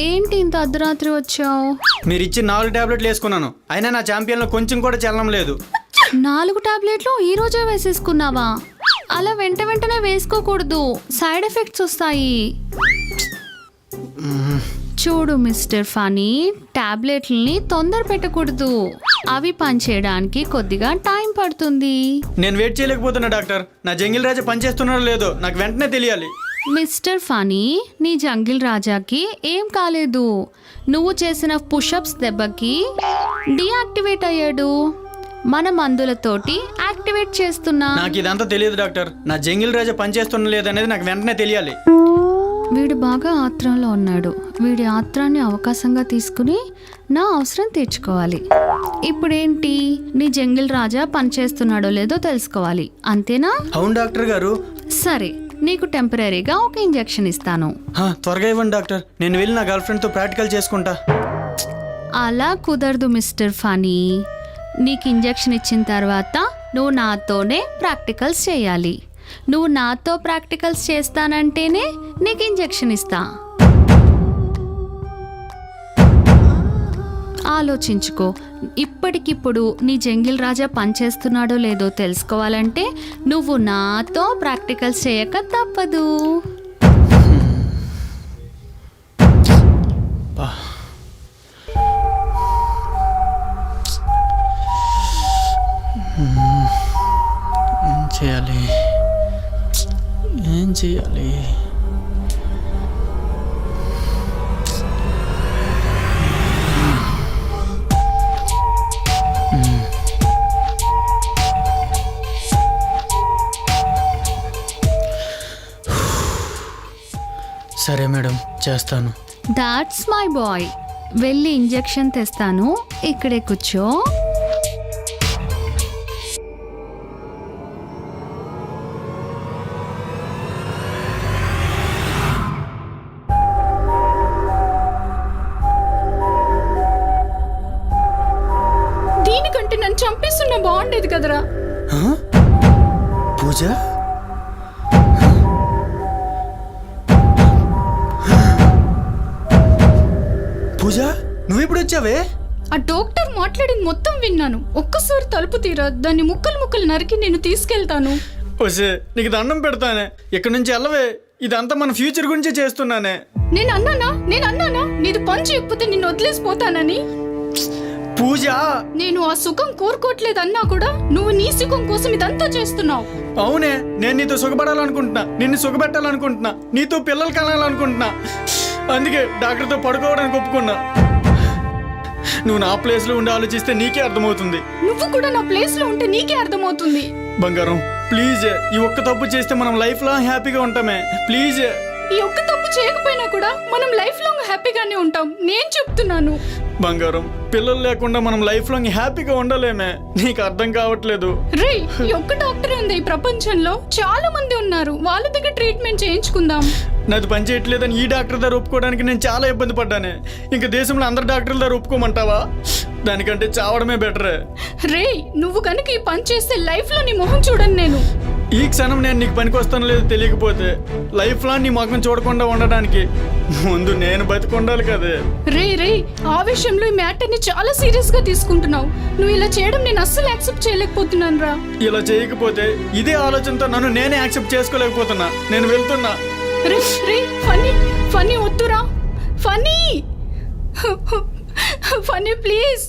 ఏంటి ఇంత అర్ధరాత్రి వచ్చావు? మీరు ఇచ్చి 4 టాబ్లెట్లు వేసుకున్నాను, అయినా నా ఛాంపియన్లో కొంచెం కూడా చలనం లేదు. 4 టాబ్లెట్లు ఈ రోజే వేసేసుకున్నావా? అలా వెంటనే వేసుకోకూడదు, సైడ్ ఎఫెక్ట్స్ వస్తాయి. చూడు మిస్టర్ ఫనీ, టాబ్లెట్లని తొందర పెట్టకూడదు, అవి పనిచేయడానికి కొద్దిగా టైం పడుతుంది. నేను వెయిట్ చేయలేకపోతున్నా డాక్టర్. నా జంగిల్ రాజా పనిచేస్తున్నాడో లేదో నాకు వెంటనే తెలియాలి. మిస్టర్ ఫనీ, నీ జంగిల్ రాజాకి ఏం కాలేదు. నువ్వు చేసిన పుషప్స్ దెబ్బకి డీయాక్టివేట్ అయ్యాడు. మన మందులతోటి యాక్టివేట్ చేస్తున్నా. నాకు ఇదంతా తెలియదు డాక్టర్. నా జంగిల్ రాజా పనిచేస్తున్నా లేదనేది నాకు వెంటనే తెలియాలి. వీడు బాగా ఆత్రంలో ఉన్నాడు. వీడి ఆత్రాన్ని అవకాశంగా తీసుకుని నా అవసరం తీర్చుకోవాలి. ఇప్పుడేంటి, నీ జంగిల్ రాజా పనిచేస్తున్నాడో లేదో తెలుసుకోవాలి, అంతేనా? అవును డాక్టర్ గారు. సరే, నీకు టెంపరీగా ఒక ఇంజెక్షన్ ఇస్తాను. త్వరగా ఇవ్వండి డాక్టర్. నేను వెళ్ళి నా గర్ల్ ఫ్రెండ్తో ప్రాక్టికల్ చేసుకుంటా. అలా కుదరదు మిస్టర్ ఫనీ. నీకు ఇంజెక్షన్ ఇచ్చిన తర్వాత నువ్వు నాతోనే ప్రాక్టికల్స్ చేయాలి. నువ్వు నాతో ప్రాక్టికల్స్ చేస్తానంటేనే నీకు ఇంజెక్షన్ ఇస్తా. ఆలోచించుకో. ఇప్పటికిప్పుడు నీ జంగిల్ రాజా పనిచేస్తున్నాడో లేదో తెలుసుకోవాలంటే నువ్వు నాతో ప్రాక్టికల్స్ చేయక తప్పదు. ఏం చేయాలి? సరే మేడం, చేస్తాను. That's my boy. వెళ్ళి ఇంజెక్షన్ తెస్తాను, ఇక్కడే కూర్చో. దీనికంటే నన్ను చంపేస్తున్నా బాగుండేది కదరా. పూజ, పూజ నువ్వు ఇప్పుడు వచ్చావే? ఆ డాక్టర్ మాట్లాడింది మొత్తం విన్నాను. ఒక్కసారి తలుపు తీరా, దాన్ని ముక్కలు నరికి నేను తీసుకెళ్తాను. ఓసే, నీకు దండం పెడతానే, ఇక్కడ నుంచి వెళ్ళవే. ఇదంతా మన ఫ్యూచర్ గురించే చేస్తున్నానే. నేను అన్నానా నీది పని చేయకపోతే నిన్ను వదిలేసిపోతానని? పూజ, నేను ఆ సుఖం కోరుకోవట్లేదన్నా కూడా నువ్వు నీ సుఖం కోసం ఇదంతా చేస్తున్నావు. అవునే, నేను నీతో సుఖపడాలనుకుంటున్నా, నిన్ను సుఖపెట్టాలనుకుంటున్నా, నీతో పిల్లలు కనాలనుకుంటున్నా. అందుకే డాక్టర్తో పడుకోవడానికి ఒప్పుకున్నా. నువ్వు నా ప్లేస్లో ఉండి ఆలోచిస్తే నీకే అర్థమవుతుంది. నువ్వు కూడా నా ప్లేస్లో ఉంటే నీకే అర్థమవుతుంది. బంగారం ప్లీజ్, ఈ ఒక్క తప్పు చేస్తే మనం లైఫ్ లాంగ్ హ్యాపీగా ఉంటామే. ప్లీజ్, ఈ ఒక్క తప్పు చేయకపోయినా కూడా మనం లైఫ్ లాంగ్ హ్యాపీగానే ఉంటాం. నేను చెప్తున్నాను బంగారం, పిల్లలు లేకుండా మనం లైఫ్ లాంగ్ హ్యాపీగా ఉండలేమే. నీకు అర్థం కావట్లేదు. రే, ఈ ఒక్క డాక్టర్ ఉంది ఈ ప్రపంచంలో, చాలా మంది ఉన్నారు. వాళ్ళ దగ్గర ట్రీట్మెంట్ చేయించుకుందాం. నాది పని చేయట్లేదని ఈ డాక్టర్ దగ్గర ఒప్పుకోవడానికి నేను చాలా ఇబ్బంది పడ్డానే. ఇంకా దేశంలో అందరు డాక్టర్ల దగ్గర ఒప్పుకోమంటావా? దానికంటే చావడమే బెటరే. రే, నువ్వు కనుక ఈ పని చేస్తే లైఫ్ లో నీ మొహం చూడను నేను. ఈ క్షణం నేను నీకు పనికి వస్తాను లేదు తెలియకపోతే లైఫ్ లాంగ్ నీ ముఖం చూడకుండా ఉండడానికి ముందు నేను బతికుండాలి కదే. రే, ఆ విషయంలో ఈ మ్యాటర్ ని చాలా సీరియస్ గా తీసుకుంటున్నావు. నువ్వు ఇలా చేయడం నేను అస్సలు యాక్సెప్ట్ చేయలేకపోతున్నాను రా. ఇలా చేయకపోతే ఇదే ఆలోచనతో నన్ను నేనే యాక్సెప్ట్ చేసుకోలేకపోతున్నా. నేను వెళ్తున్నా. రే, ఫనీ వద్దురా. ఫనీ ప్లీజ్.